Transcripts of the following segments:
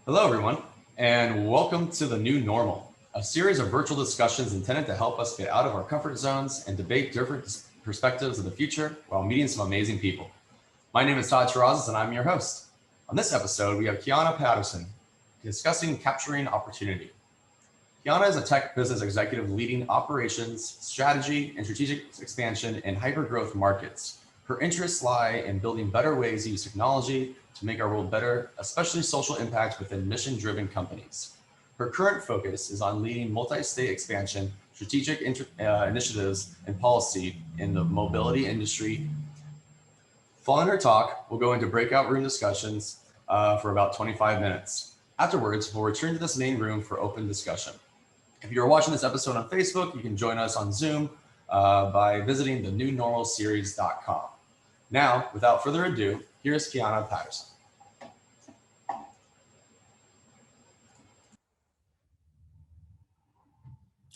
Hello, everyone, and welcome to The New Normal, a series of virtual discussions intended to help us get out of our comfort zones and debate different perspectives of the future while meeting some amazing people. My name is Todd Terrazas, and I'm your host. On this episode, we have Qiana Patterson discussing capturing opportunity. Qiana is a tech business executive leading operations, strategy, and strategic expansion in hyper-growth markets. Her interests lie in building better ways to use technology to make our world better, especially social impact within mission-driven companies. Her current focus is on leading multi-state expansion, strategic initiatives, and policy in the mobility industry. Following her talk, we'll go into breakout room discussions for about 25 minutes. Afterwards, we'll return to this main room for open discussion. If you're watching this episode on Facebook, you can join us on Zoom by visiting thenewnormalseries.com. Now, without further ado, here's Qiana Patterson.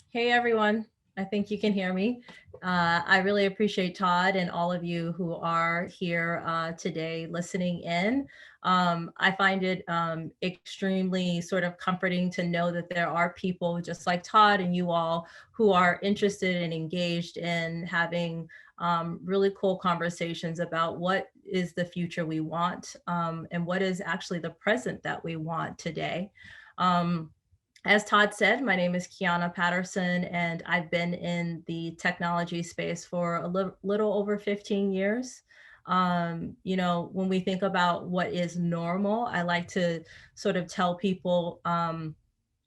Hey everyone, I think you can hear me. I really appreciate Todd and all of you who are here today listening in. I find it extremely sort of comforting to know that there are people just like Todd and you all who are interested and engaged in having really cool conversations about what is the future we want and what is actually the present that we want today. As Todd said, my name is Qiana Patterson, and I've been in the technology space for a little over 15 years. When we think about what is normal, I like to sort of tell people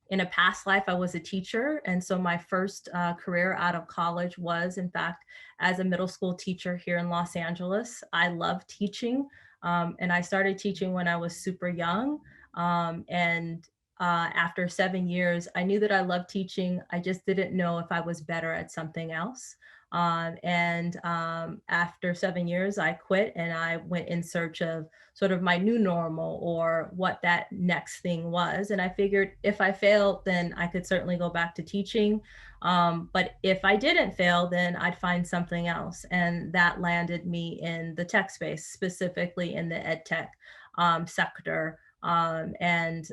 in a past life, I was a teacher. And so my first career out of college was, in fact, as a middle school teacher here in Los Angeles. I love teaching, and I started teaching when I was super young. After 7 years, I knew that I loved teaching. I just didn't know if I was better at something else. After 7 years, I quit and I went in search of sort of my new normal or what that next thing was. And I figured if I failed, then I could certainly go back to teaching. But if I didn't fail, then I'd find something else. And that landed me in the tech space, specifically in the ed tech sector. And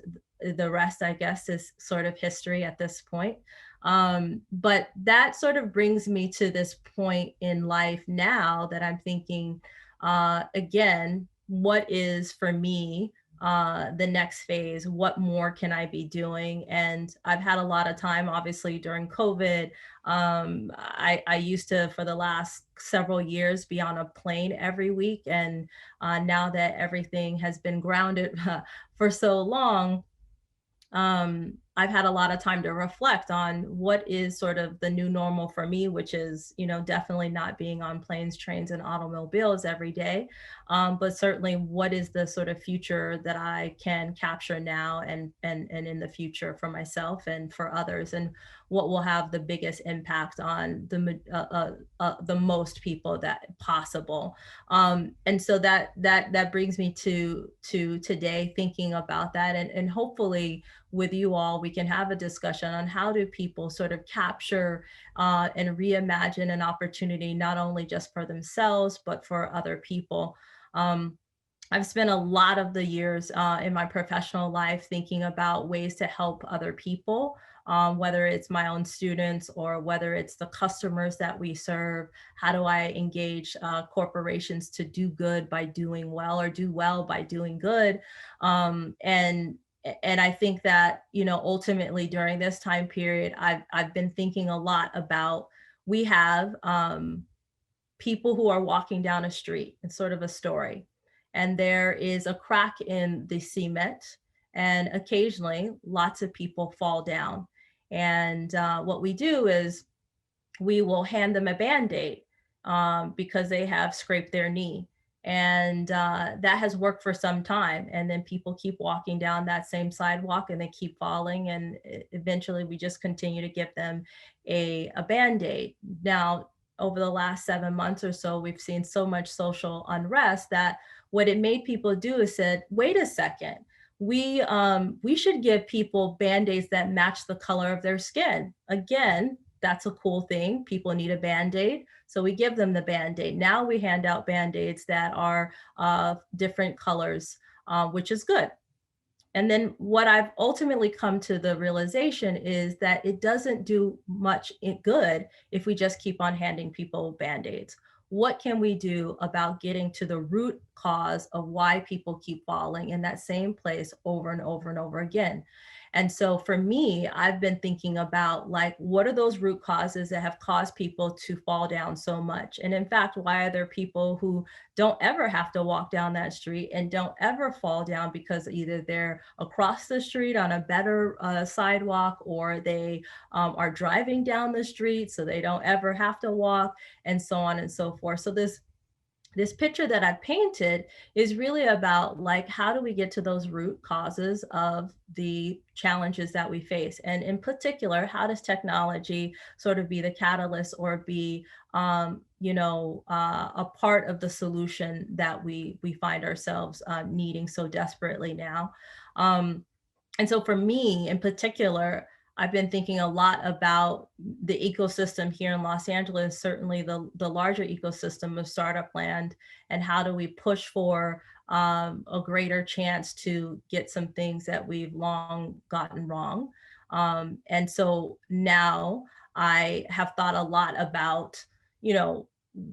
the rest, I guess, is sort of history at this point. But that sort of brings me to this point in life now that I'm thinking, again, what is for me the next phase? What more can I be doing? And I've had a lot of time, obviously, during COVID. I used to, for the last several years, be on a plane every week. And now that everything has been grounded for so long, I've had a lot of time to reflect on what is sort of the new normal for me, which is, definitely not being on planes, trains, and automobiles every day. But certainly what is the sort of future that I can capture now and in the future for myself and for others, and what will have the biggest impact on the most people that possible. And so that brings me to today, thinking about that, and hopefully with you all, we can have a discussion on how do people sort of capture and reimagine an opportunity, not only just for themselves, but for other people. I've spent a lot of the years in my professional life thinking about ways to help other people, whether it's my own students or whether it's the customers that we serve. How do I engage corporations to do good by doing well, or do well by doing good? And I think that, ultimately during this time period, I've been thinking a lot about, we have people who are walking down a street. It's sort of a story. And there is a crack in the cement. And occasionally lots of people fall down. And what we do is we will hand them a Band-Aid because they have scraped their knee. And that has worked for some time. And then people keep walking down that same sidewalk and they keep falling. And eventually we just continue to give them a Band-Aid. Now, over the last 7 months or so, we've seen so much social unrest that what it made people do is said, wait a second, we should give people Band-Aids that match the color of their skin. Again, that's a cool thing. People need a Band-Aid. So we give them the Band-Aid. Now we hand out Band-Aids that are different colors, which is good. And then what I've ultimately come to the realization is that it doesn't do much good if we just keep on handing people band-aids. What can we do about getting to the root cause of why people keep falling in that same place over and over and over again? And so for me, I've been thinking about like, what are those root causes that have caused people to fall down so much? And in fact, why are there people who don't ever have to walk down that street and don't ever fall down because either they're across the street on a better sidewalk, or they are driving down the street so they don't ever have to walk, and so on and so forth. So this picture that I painted is really about like, how do we get to those root causes of the challenges that we face? And in particular, how does technology sort of be the catalyst or be, a part of the solution that we find ourselves needing so desperately now? And so for me in particular, I've been thinking a lot about the ecosystem here in Los Angeles, certainly the larger ecosystem of startup land, and how do we push for a greater chance to get some things that we've long gotten wrong. And so now I have thought a lot about, you know,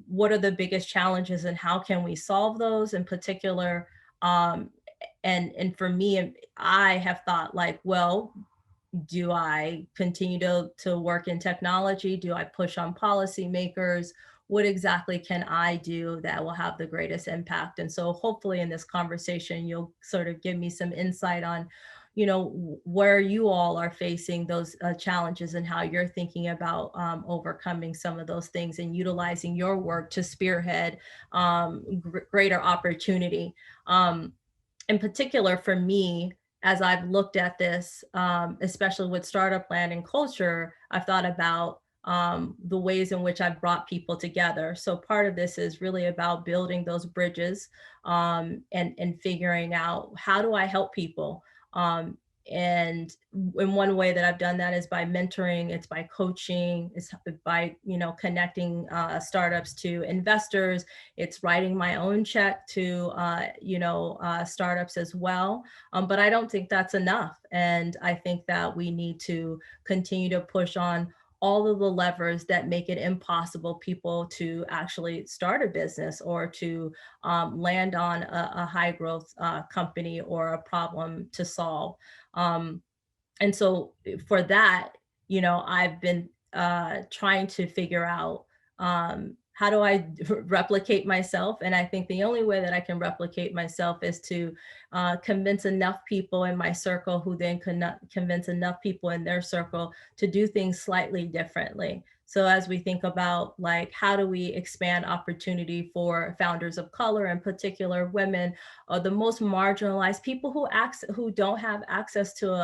what are the biggest challenges and how can we solve those in particular. Um, and for me, I have thought like, well, do I continue to work in technology? Do I push on policymakers? What exactly can I do that will have the greatest impact? And so hopefully in this conversation, you'll sort of give me some insight on, where you all are facing those challenges and how you're thinking about overcoming some of those things and utilizing your work to spearhead greater opportunity. In particular for me, as I've looked at this, especially with startup land and culture, I've thought about the ways in which I've brought people together. So part of this is really about building those bridges and figuring out, how do I help people? And in one way that I've done that is by mentoring, it's by coaching, it's by, connecting startups to investors, it's writing my own check to, startups as well. But I don't think that's enough. And I think that we need to continue to push on all of the levers that make it impossible people to actually start a business or to land on a high growth company or a problem to solve. And so for that, I've been trying to figure out, how do I replicate myself? And I think the only way that I can replicate myself is to convince enough people in my circle, who then convince enough people in their circle to do things slightly differently. So as we think about like, how do we expand opportunity for founders of color, in particular women, or the most marginalized people who don't have access to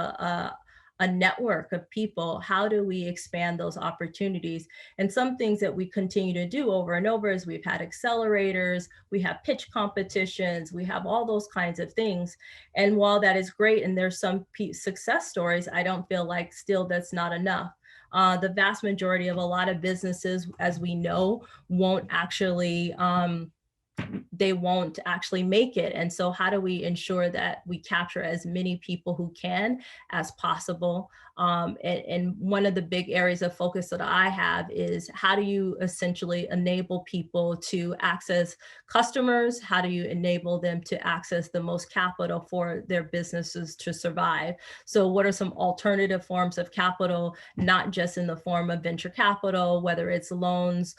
a network of people, how do we expand those opportunities? And some things that we continue to do over and over is we've had accelerators, we have pitch competitions, we have all those kinds of things. And while that is great and there's some success stories, I don't feel like still that's not enough. The vast majority of a lot of businesses, as we know, won't actually make it. And so how do we ensure that we capture as many people who can as possible? And one of the big areas of focus that I have is, how do you essentially enable people to access customers? How do you enable them to access the most capital for their businesses to survive? So what are some alternative forms of capital, not just in the form of venture capital, whether it's loans,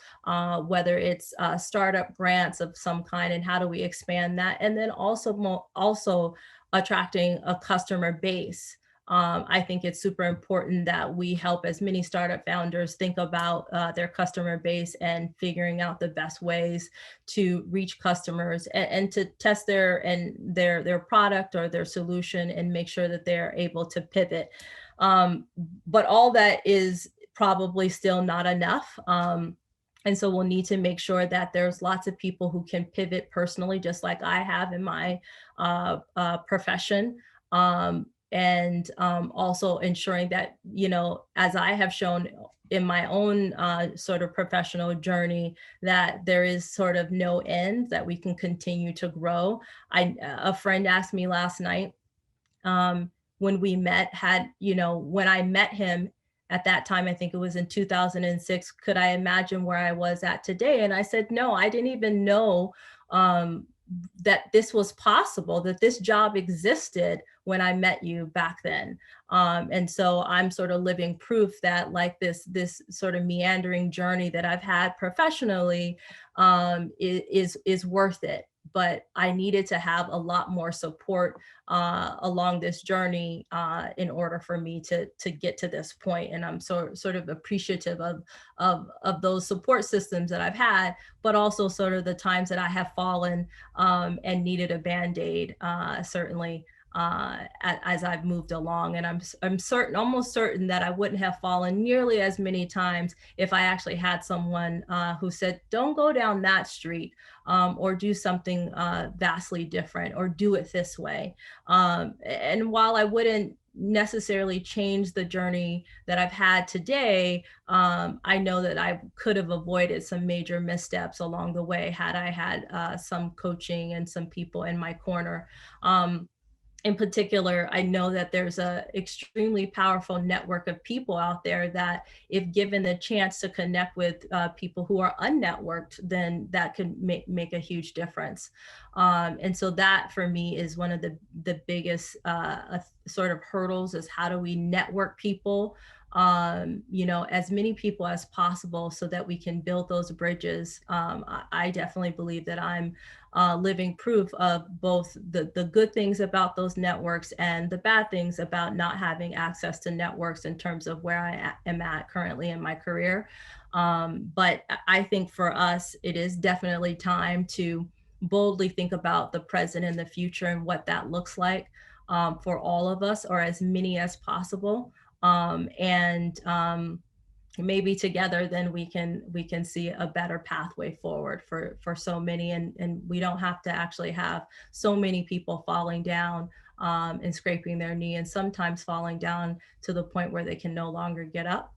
whether it's startup grants of some kind, and how do we expand that? And then also attracting a customer base. I think it's super important that we help as many startup founders think about their customer base and figuring out the best ways to reach customers and to test their product or their solution and make sure that they're able to pivot. But all that is probably still not enough. And so we'll need to make sure that there's lots of people who can pivot personally, just like I have in my profession. And also ensuring that, as I have shown in my own sort of professional journey, that there is sort of no end, that we can continue to grow. A friend asked me last night, when we met had, when I met him at that time, I think it was in 2006, could I imagine where I was at today? And I said, no, I didn't even know um, that this was possible, that this job existed when I met you back then. And so I'm sort of living proof that like this sort of meandering journey that I've had professionally is worth it. But I needed to have a lot more support along this journey in order for me to get to this point. And I'm sort of appreciative of those support systems that I've had, but also sort of the times that I have fallen and needed a Band-Aid, certainly as I've moved along. And I'm certain, almost certain that I wouldn't have fallen nearly as many times if I actually had someone who said, don't go down that street, or do something vastly different, or do it this way. And while I wouldn't necessarily change the journey that I've had today, I know that I could have avoided some major missteps along the way had I had some coaching and some people in my corner. In particular, I know that there's a extremely powerful network of people out there that if given the chance to connect with people who are unnetworked, then that could make a huge difference. And so that for me is one of the biggest sort of hurdles, is how do we network people, as many people as possible so that we can build those bridges. I definitely believe that I'm living proof of both the good things about those networks and the bad things about not having access to networks in terms of where I am at currently in my career. But I think for us, it is definitely time to boldly think about the present and the future and what that looks like for all of us, or as many as possible. And maybe together then we can see a better pathway forward for so many, and we don't have to actually have so many people falling down and scraping their knee, and sometimes falling down to the point where they can no longer get up.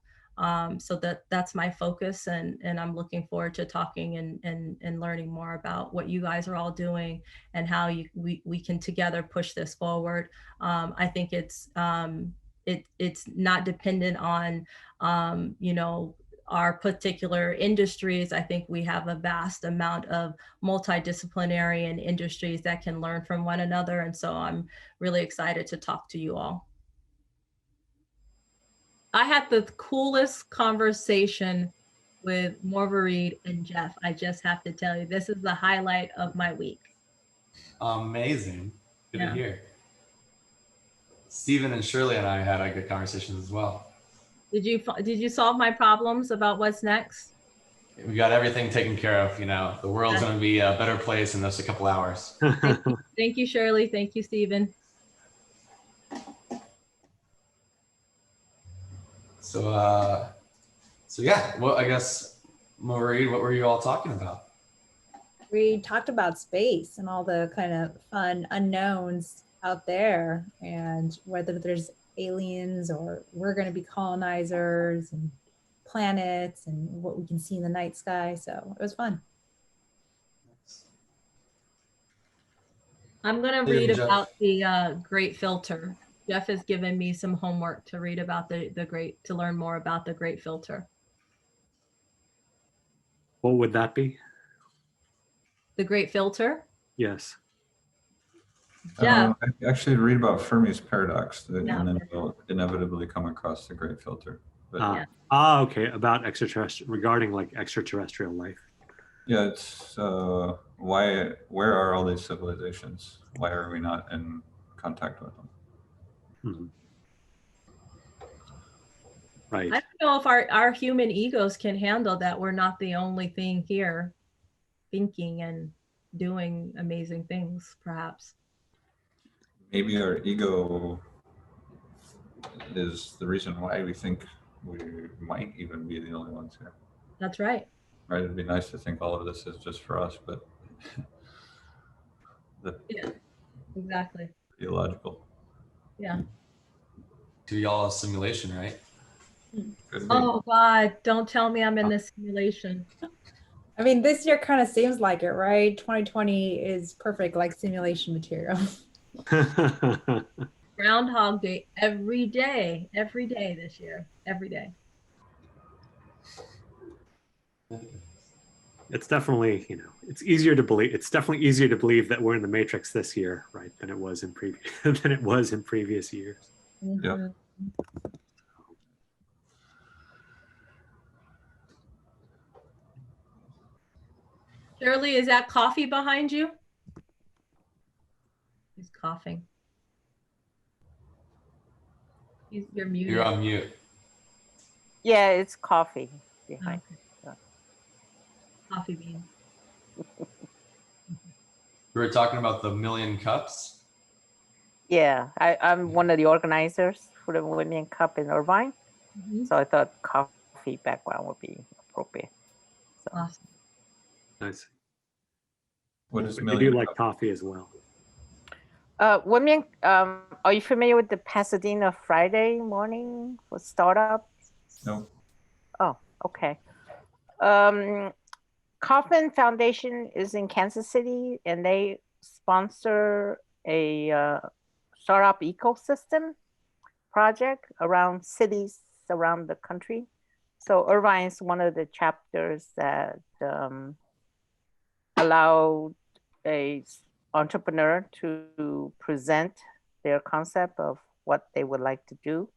So that's my focus, and I'm looking forward to talking and learning more about what you guys are all doing and how we can together push this forward. I think it's not dependent on our particular industries. I think we have a vast amount of multidisciplinary and industries that can learn from one another. And so I'm really excited to talk to you all. I had the coolest conversation with Morvarid and Jeff. I just have to tell you, this is the highlight of my week. Amazing. Good Yeah. to hear. Stephen and Shirley and I had a good conversation as well. Did you solve my problems about what's next? We got everything taken care of. The world's going to be a better place in just a couple hours. Thank you, Shirley. Thank you, Stephen. So yeah, well, I guess, Marie, what were you all talking about? We talked about space and all the kind of fun unknowns out there, and whether there's aliens or we're going to be colonizers, and planets and what we can see in the night sky. So it was fun. I'm going to read about the Great Filter. Jeff has given me some homework to read about to learn more about the Great Filter. What would that be? The Great Filter? Yes. Yeah. I actually read about Fermi's paradox, and then you'll inevitably come across the Great Filter. But, okay, about regarding like extraterrestrial life. Yeah, it's where are all these civilizations? Why are we not in contact with them? Mm-hmm. Right. I don't know if our human egos can handle that. We're not the only thing here thinking and doing amazing things, perhaps. Maybe our ego is the reason why we think we might even be the only ones here. That's right. Right? It'd be nice to think all of this is just for us, but yeah, exactly. Illogical. Yeah. Do y'all a simulation, right? Oh God, don't tell me I'm in this simulation. I mean, this year kind of seems like it, right? 2020 is perfect, like simulation material. Groundhog Day every day this year, every day. It's definitely, it's easier to believe. It's definitely easier to believe that we're in the Matrix this year, right, than it was in previous years. Yeah. Mhm. Shirley, is that coffee behind you? He's coughing. You're muted. You're on mute. Yeah, it's coffee behind. Okay. Coffee bean. We were talking about the million cups. Yeah, I'm one of the organizers for the Women Cup in Irvine. Mhm. So I thought coffee background would be appropriate. So Awesome. Nice. What is But you million do like cup? coffee as well. women, are you familiar with the Pasadena Friday morning for startups? No. Oh, okay. Kaufman Foundation is in Kansas City, and they sponsor a startup ecosystem project around cities around the country. So Irvine is one of the chapters that allowed a entrepreneur to present their concept of what they would like to do.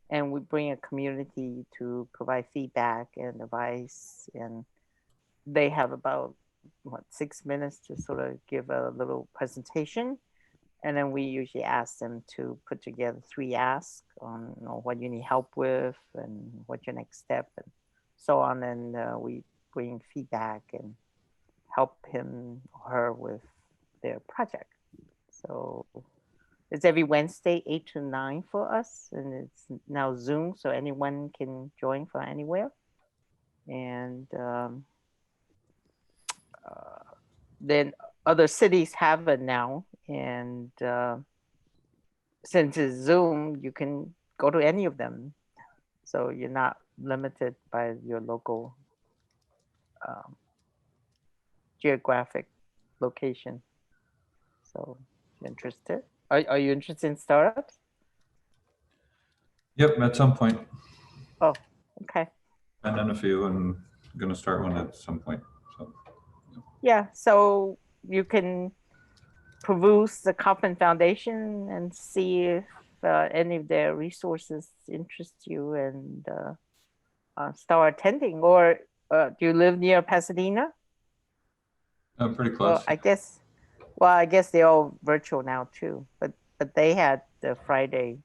And we bring a community to provide feedback and advice. And they have about 6 minutes to sort of give a little presentation. And then we usually ask them to put together 3 asks on what you need help with and what's your next step and so on. And we bring feedback and help him or her with their project. So it's every Wednesday, 8 to 9 for us. And it's now Zoom, so anyone can join from anywhere. And then other cities have it now. And since it's Zoom, you can go to any of them. So you're not limited by your local geographic location. So if you're interested. Are you interested in startups? Yep, at some point. Oh, okay. And then a few, and I'm going to start one at some point. So Yeah, so you can peruse the Kaufman Foundation and see if any of their resources interest you and start attending. Or do you live near Pasadena? I'm pretty close. Well, I guess they're all virtual now too. But they had the Friday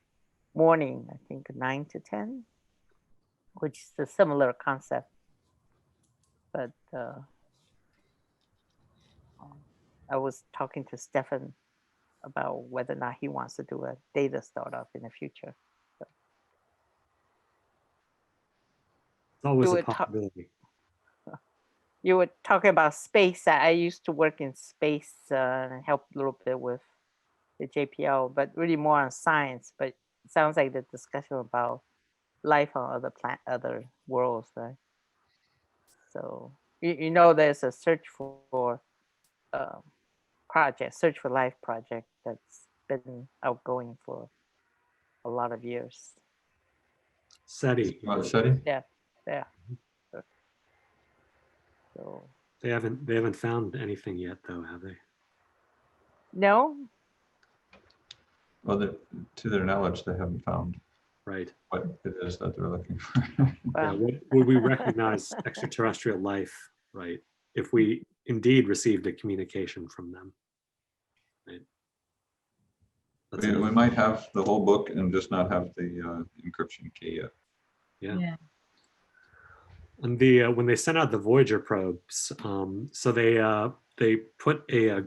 morning, I think 9 to 10, which is a similar concept. But I was talking to Stefan about whether or not he wants to do a data startup in the future. So It's always You a would talk- possibility. you were talking about space. I used to work in space and help a little bit with the JPL, but really more on science. But it sounds like the discussion about life on other worlds, right? So there's a search for Search for Life project that's been outgoing for a lot of years. SETI. SETI? Yeah. So They haven't found anything yet, though, have they? no, Well, to their knowledge, they haven't found Right. what it is that they're looking for. Yeah. Would we recognize extraterrestrial life, right, if we indeed received a communication from them? Right. We might have the whole book and just not have the encryption key yet. Yeah. And when they sent out the Voyager probes, so they put a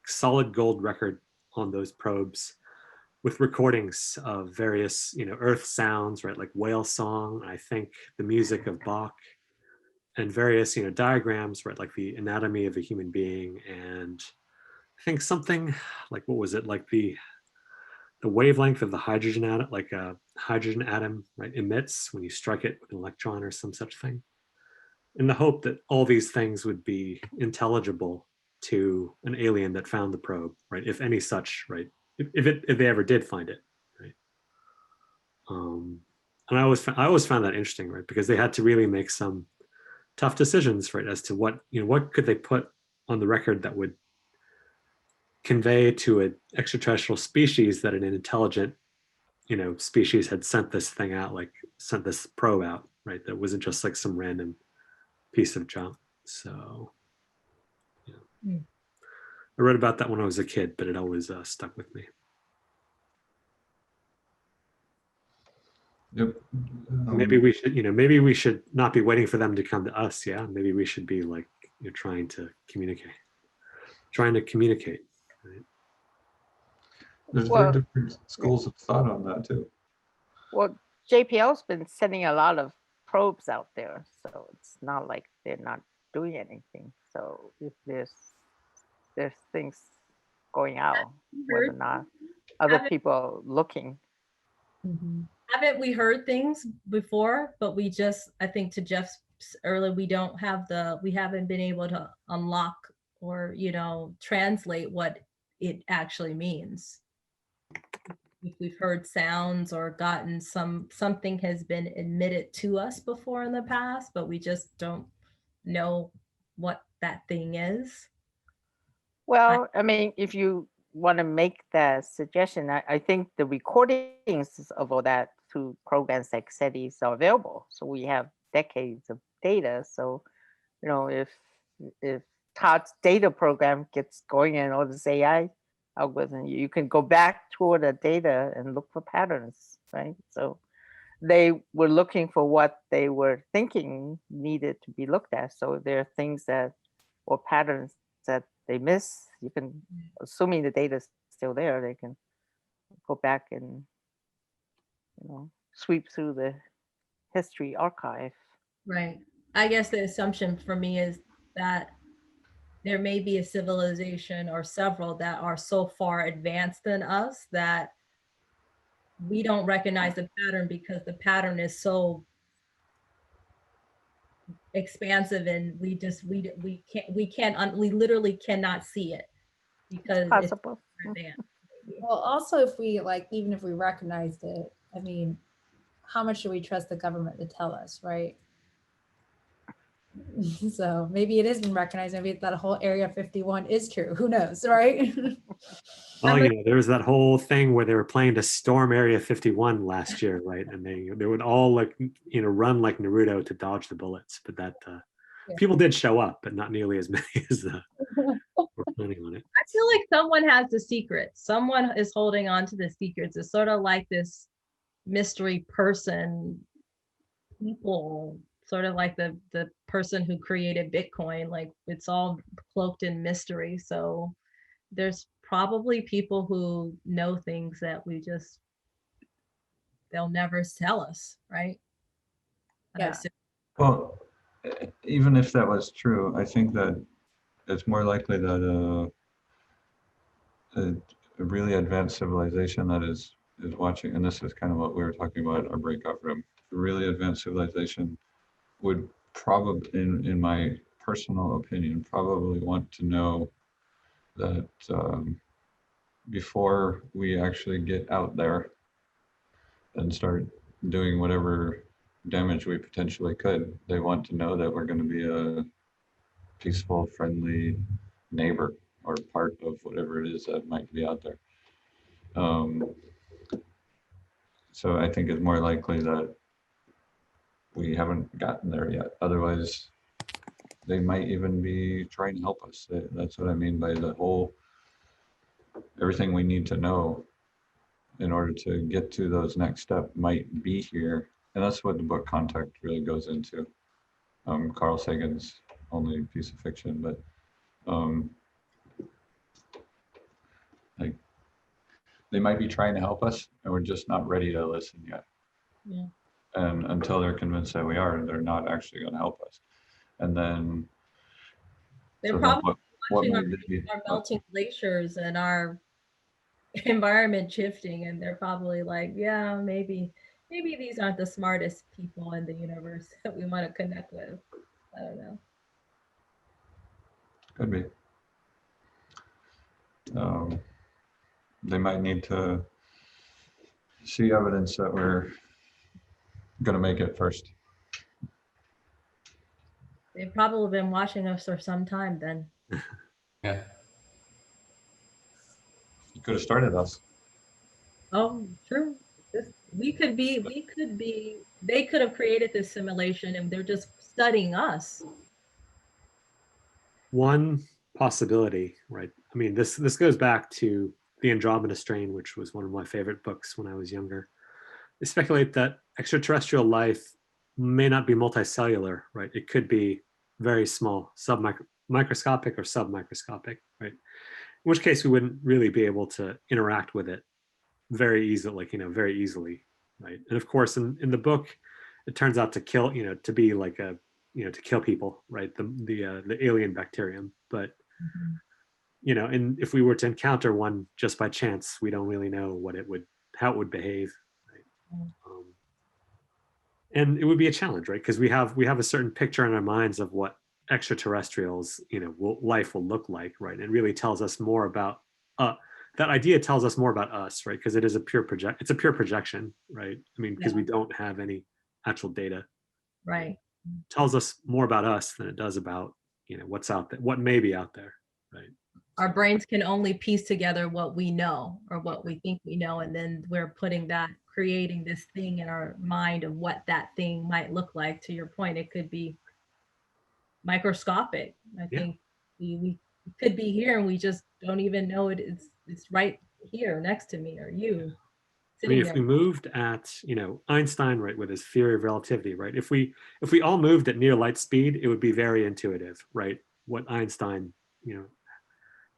solid gold record on those probes with recordings of various Earth sounds, right, like whale song, I think the music of Bach, and various diagrams, right, like the anatomy of a human being, and I think something like, what was it, like the wavelength of the hydrogen atom, like a hydrogen atom, right, emits when you strike it with an electron or some such thing, in the hope that all these things would be intelligible to an alien that found the probe, right, if any such, right, if they ever did find it, And I always found that interesting, right? Because they had to really make some tough decisions, right, as to what could they put on the record that would convey to an extraterrestrial species that an intelligent, species had sent this thing out, like sent this probe out, right? That wasn't just like some random piece of junk. So, yeah. I read about that when I was a kid, but it always stuck with me. Yep. Maybe we should, maybe we should not be waiting for them to come to us. Yeah, maybe we should be like trying to communicate. Right? There's Well, very different schools of thought on that too. Well, JPL's been sending a lot of probes out there, so it's not like they're not doing anything. So if there's things going out, whether or not other people are looking. Haven't we heard things before? But we just, I think to Jeff's earlier, we haven't been able to unlock or translate what it actually means. We've heard sounds or gotten something has been admitted to us before in the past, but we just don't know what that thing is. Well, I mean, if you want to make that suggestion, I think the recordings of all that through programs like SETIs are available. So we have decades of data. So, if Todd's data program gets going and all this AI algorithm, you can go back toward the data and look for patterns, right? So they were looking for what they were thinking needed to be looked at. So there are things or patterns that they miss. You can, assuming the data is still there, they can go back and sweep through the history archive. Right. I guess the assumption for me is that there may be a civilization or several that are so far advanced than us that we don't recognize the pattern because the pattern is so expansive and we literally cannot see it because Possible. it's advanced. Well, also if we even if we recognized it, I mean, how much do we trust the government to tell us, right? So maybe it isn't recognized. Maybe that whole Area 51 is true. Who knows, right? Well, there was that whole thing where they were planning to storm Area 51 last year, right? And they would all run like Naruto to dodge the bullets. But that people did show up, but not nearly as many as were planning on it. I feel like someone has the secret. Someone is holding on to the secrets. It's sort of like this mystery person, people, sort of like the person who created Bitcoin. Like it's all cloaked in mystery. So there's probably people who know things that they'll never tell us, right? Yeah. Well, even if that was true, I think that it's more likely that a really advanced civilization that is watching, and this is kind of what we were talking about in our breakout room, a really advanced civilization would probably, in my personal opinion, probably want to know that before we actually get out there and start doing whatever damage we potentially could, they want to know that we're going to be a peaceful, friendly neighbor or part of whatever it is that might be out there. So I think it's more likely that we haven't gotten there yet. Otherwise, they might even be trying to help us. That's what I mean by the whole, everything we need to know in order to get to those next steps might be here. And that's what the book Contact really goes into. Carl Sagan's only piece of fiction, but like they might be trying to help us and we're just not ready to listen yet. Yeah. And until they're convinced that we are, they're not actually going to help us. And then they're so probably what watching might our melting glaciers and our environment shifting, and they're probably like, yeah, maybe these aren't the smartest people in the universe that we want to connect with. I don't know. Could be. They might need to see evidence that we're gonna make it first. They've probably been watching us for some time then. Yeah. You could have started us. Oh, true. We could be, they could have created this simulation and they're just studying us. One possibility, right? I mean, this goes back to The Andromeda Strain, which was one of my favorite books when I was younger. They speculate that extraterrestrial life may not be multicellular, right? It could be very small, microscopic or submicroscopic, right? In which case we wouldn't really be able to interact with it very easily, like, very easily, right? And of course, in the book, it turns out to kill, to be like a, to kill people, right? The alien bacterium, but and if we were to encounter one just by chance, we don't really know how it would behave, right? And it would be a challenge, right? Because we have a certain picture in our minds of what extraterrestrials, life will look like, right? And it really tells us more about that idea tells us more about us, right? Because it's a pure projection, right? I mean, because we don't have any actual data. Right. It tells us more about us than it does about, what's out there, what may be out there, right? Our brains can only piece together what we know or what we think we know. And then we're creating this thing in our mind of what that thing might look like. To your point, it could be microscopic. I think we could be here and we just don't even know it. It's right here next to me or you. I mean, if we moved at, Einstein, right, with his theory of relativity, right? If we all moved at near light speed, it would be very intuitive, right? What Einstein,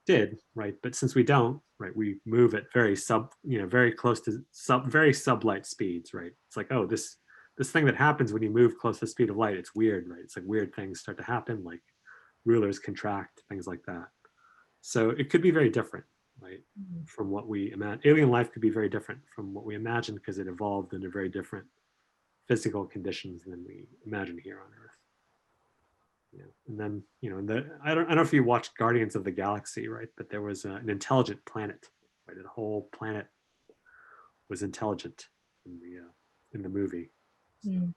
did, right? But since we don't, right, we move at very close to very sublight speeds, right? It's like, oh, this thing that happens when you move close to the speed of light, it's weird, right? It's like weird things start to happen, like rulers contract, things like that. So it could be very different, right, from what we imagine. Alien life could be very different from what we imagine because it evolved under very different physical conditions than we imagine here on Earth. And then, I don't know if you watched Guardians of the Galaxy, right? But there was an intelligent planet, right? The whole planet was intelligent in the movie. Sounds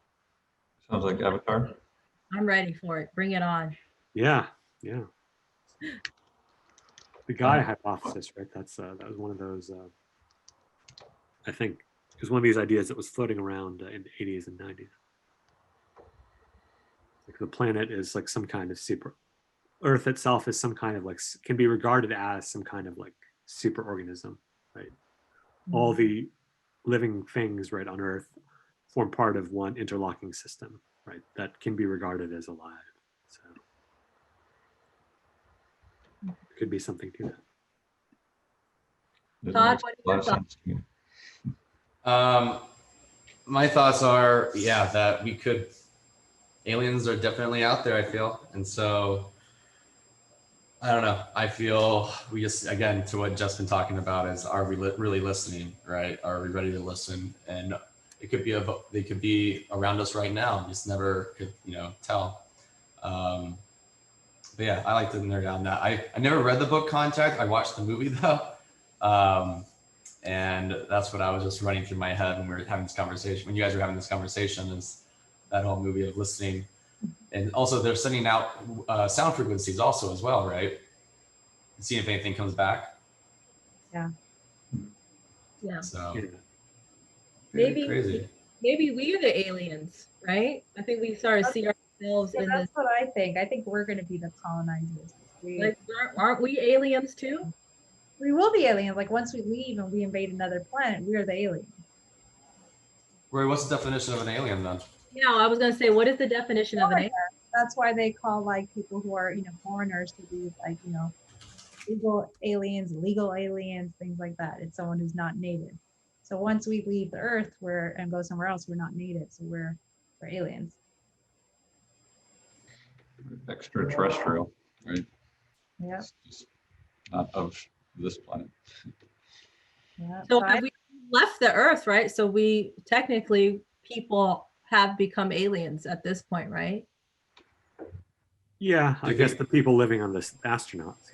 like Avatar. I'm ready for it. Bring it on. Yeah. The Gaia hypothesis, right? That was one of those. I think it was one of these ideas that was floating around in the 80s and 90s. Like the planet is like some kind of Earth itself is some kind of can be regarded as some kind of super organism, right? All the living things, right, on Earth form part of one interlocking system, right? That can be regarded as alive. So it could be something to that. Todd, what are your thoughts? My thoughts are, that aliens are definitely out there, I feel. And so, I don't know. I feel we just, again, to what Jeff's been talking about is, are we really listening, right? Are we ready to listen? And they could be around us right now. Just never could, tell. But yeah, I like to nerd out on that. I never read the book Contact. I watched the movie though. And that's what I was just running through my head when we were having this conversation, when you guys were having this conversation, is that whole movie of listening. And also they're sending out sound frequencies also as well, right? See if anything comes back. Yeah. So maybe crazy. Maybe we are the aliens, right? I think we sort of see ourselves in this. That's what I think. I think we're going to be the colonizers. Aren't we aliens too? We will be aliens. Like once we leave and we invade another planet, we are the aliens. Wait, what's the definition of an alien then? Yeah, I was going to say, what is the definition of an alien? That's why they call people who are, foreigners to be legal aliens, things like that. It's someone who's not native. So once we leave the Earth and go somewhere else, we're not native. So we're aliens. Extraterrestrial, right? Yeah. It's just not of this planet. Yeah. So have we left the Earth, right? So we technically, people have become aliens at this point, right? Yeah, I guess the people living on this astronauts,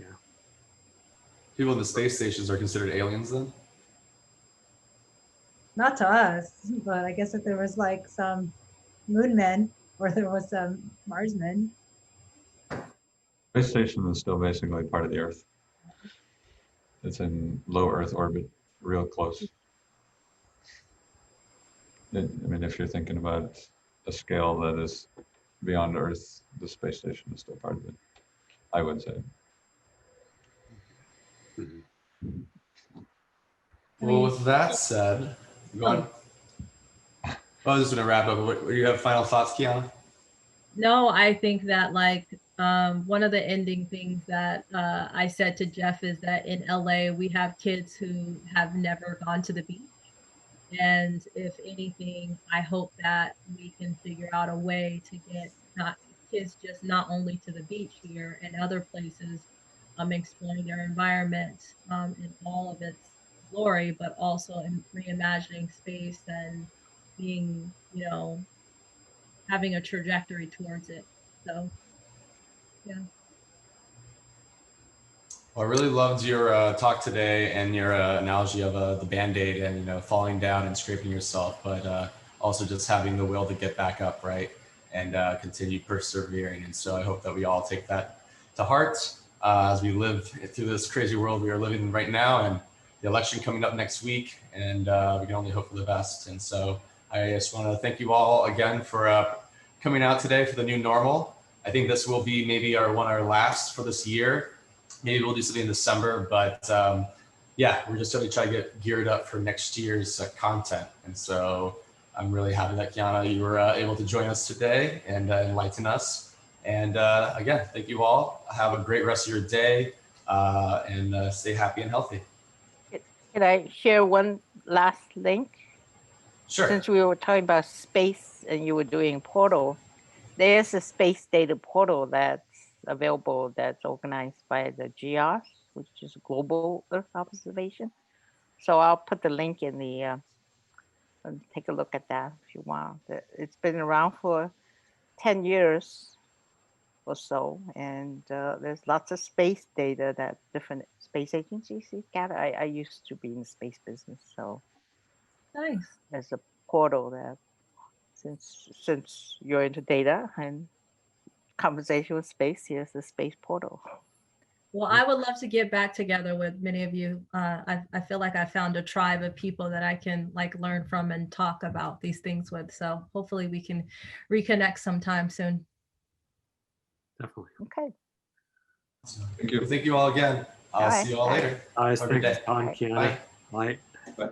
People in the space stations are considered aliens then? not to us, but I guess if there was like some moon men or there was some Mars men. Space station is still basically part of the Earth. It's in low Earth orbit, real close. I mean, if you're thinking about a scale that is beyond Earth, the space station is still part of it, I would say. Mhm. Well, with that said, go on. I was just gonna wrap up. What, do you have final thoughts, Qiana? No, I think that like one of the ending things that I said to Jeff is that in LA we have kids who have never gone to the beach. And if anything, I hope that we can figure out a way to get not kids just not only to the beach here and other places, exploring their environment in all of its glory, but also in reimagining space and being, having a trajectory towards it. So, yeah. Well, I really loved your talk today and your analogy of the Band-Aid and falling down and scraping yourself, but also just having the will to get back up, right, and continue persevering. And so I hope that we all take that to heart as we live through this crazy world we are living in right now, and the election coming up next week, and we can only hope for the best. And so I just want to thank you all again for coming out today for the new normal. I think this will be maybe our last for this year. Maybe we'll do something in December, but yeah, we're just going to try to get geared up for next year's content. And so I'm really happy that Qiana, you were able to join us today and enlighten us. And again, thank you all. Have a great rest of your day and stay happy and healthy. Can I share one last link? Sure. Since we were talking about space and you were doing portal, there's a space data portal that's available that's organized by the Qianas, which is Global Earth Observation. So I'll put the link in the, take a look at that if you want. It's been around for 10 years or so, and there's lots of space data that different space agencies gather. I used to be in the space business, so Nice. there's a portal that since you're into data and conversation with space, here's the space portal. Well, I would love to get back together with many of you. I feel like I found a tribe of people that I can like learn from and talk about these things with. So hopefully we can reconnect sometime soon. Definitely. Okay. Thank you. Thank you all again. I'll All right. see you all later. Guys, Have a good thanks, day. Tom, Bye. Qiana. Bye. Bye. Bye.